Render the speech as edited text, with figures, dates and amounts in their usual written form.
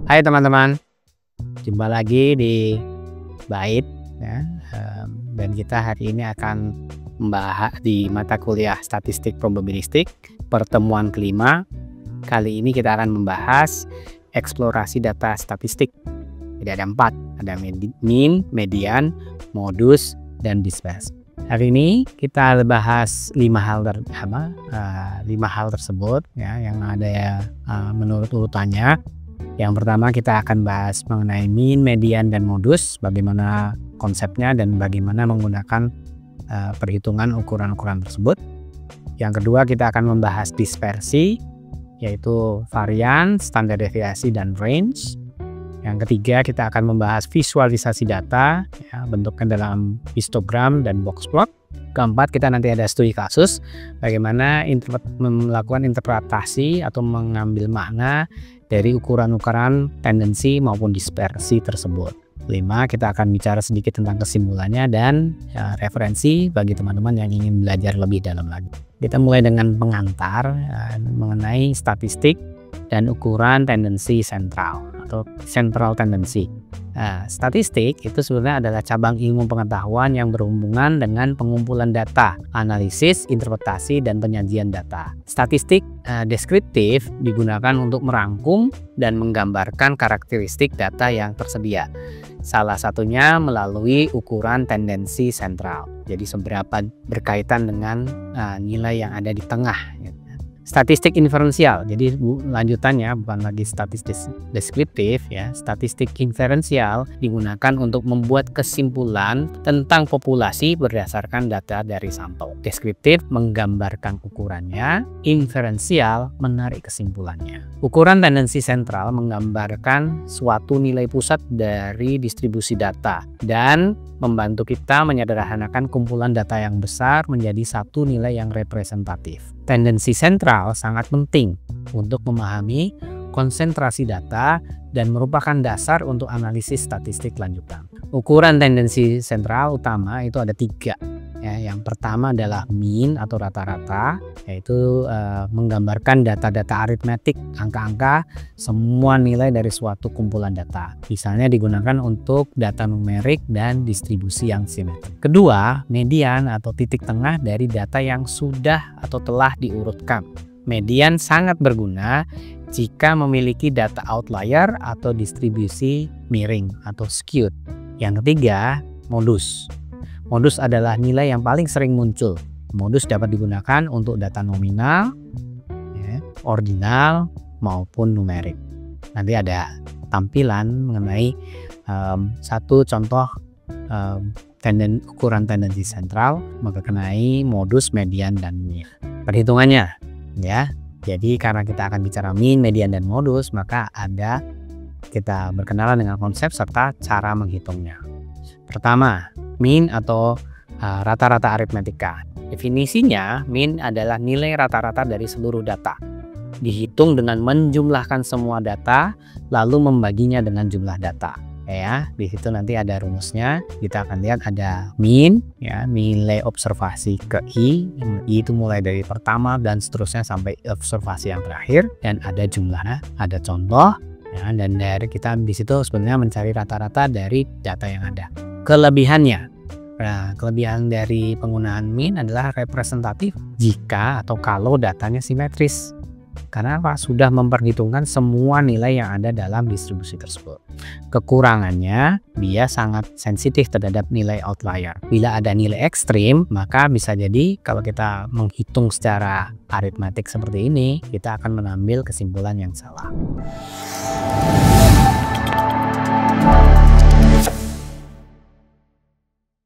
Hai teman-teman, jumpa lagi di Bait ya. Dan kita hari ini akan membahas di mata kuliah statistik probabilistik pertemuan kelima. Kali ini kita akan membahas eksplorasi data statistik. Jadi ada 4, ada mean, median, modus, dan dispersi. Hari ini kita bahas 5 hal tersebut ya, yang ada menurut urutannya. Yang pertama kita akan bahas mengenai mean, median, dan modus, bagaimana konsepnya dan bagaimana menggunakan perhitungan ukuran-ukuran tersebut. Yang kedua kita akan membahas dispersi, yaitu varian, standar deviasi, dan range. Yang ketiga kita akan membahas visualisasi data, ya, bentuknya dalam histogram dan box plot. Keempat kita nanti ada studi kasus, bagaimana melakukan interpretasi atau mengambil makna dari ukuran-ukuran tendensi maupun dispersi tersebut. 5 kita akan bicara sedikit tentang kesimpulannya dan referensi bagi teman-teman yang ingin belajar lebih dalam lagi. Kita mulai dengan pengantar mengenai statistik dan ukuran tendensi sentral atau central tendency. Statistik itu sebenarnya adalah cabang ilmu pengetahuan yang berhubungan dengan pengumpulan data, analisis, interpretasi, dan penyajian data. Statistik deskriptif digunakan untuk merangkum dan menggambarkan karakteristik data yang tersedia. Salah satunya melalui ukuran tendensi sentral. Jadi seberapa berkaitan dengan nilai yang ada di tengah. Statistik inferensial, jadi lanjutannya bukan lagi statistik deskriptif ya. Statistik inferensial digunakan untuk membuat kesimpulan tentang populasi berdasarkan data dari sampel. Deskriptif menggambarkan ukurannya, inferensial menarik kesimpulannya. Ukuran tendensi sentral menggambarkan suatu nilai pusat dari distribusi data dan membantu kita menyederhanakan kumpulan data yang besar menjadi satu nilai yang representatif. Tendensi sentral sangat penting untuk memahami konsentrasi data dan merupakan dasar untuk analisis statistik lanjutan. Ukuran tendensi sentral utama itu ada 3. Ya, yang pertama adalah mean atau rata-rata, yaitu menggambarkan data-data aritmetik, angka-angka, semua nilai dari suatu kumpulan data. Misalnya digunakan untuk data numerik dan distribusi yang simetris. Kedua, median atau titik tengah dari data yang sudah atau telah diurutkan. Median sangat berguna jika memiliki data outlier atau distribusi miring atau skewed. Yang ketiga, modus. Modus adalah nilai yang paling sering muncul. Modus dapat digunakan untuk data nominal, ya, ordinal, maupun numerik. Nanti ada tampilan mengenai satu contoh ukuran tendensi sentral mengenai modus, median, dan mean. Perhitungannya, ya. Jadi karena kita akan bicara mean, median, dan modus, maka kita berkenalan dengan konsep serta cara menghitungnya. Pertama, mean atau rata-rata aritmetika. Definisinya, mean adalah nilai rata-rata dari seluruh data. Dihitung dengan menjumlahkan semua data, lalu membaginya dengan jumlah data. Ya, di situ nanti ada rumusnya. Kita akan lihat ada mean, ya, nilai observasi ke I. I itu mulai dari pertama dan seterusnya sampai observasi yang terakhir. Dan ada jumlahnya, ada contoh. Ya, dan dari kita di situ sebenarnya mencari rata-rata dari data yang ada. Kelebihannya, kelebihan dari penggunaan mean adalah representatif jika atau kalau datanya simetris. Karena apa? Sudah memperhitungkan semua nilai yang ada dalam distribusi tersebut. Kekurangannya, dia sangat sensitif terhadap nilai outlier. Bila ada nilai ekstrim, maka bisa jadi kalau kita menghitung secara aritmetik seperti ini, kita akan mengambil kesimpulan yang salah.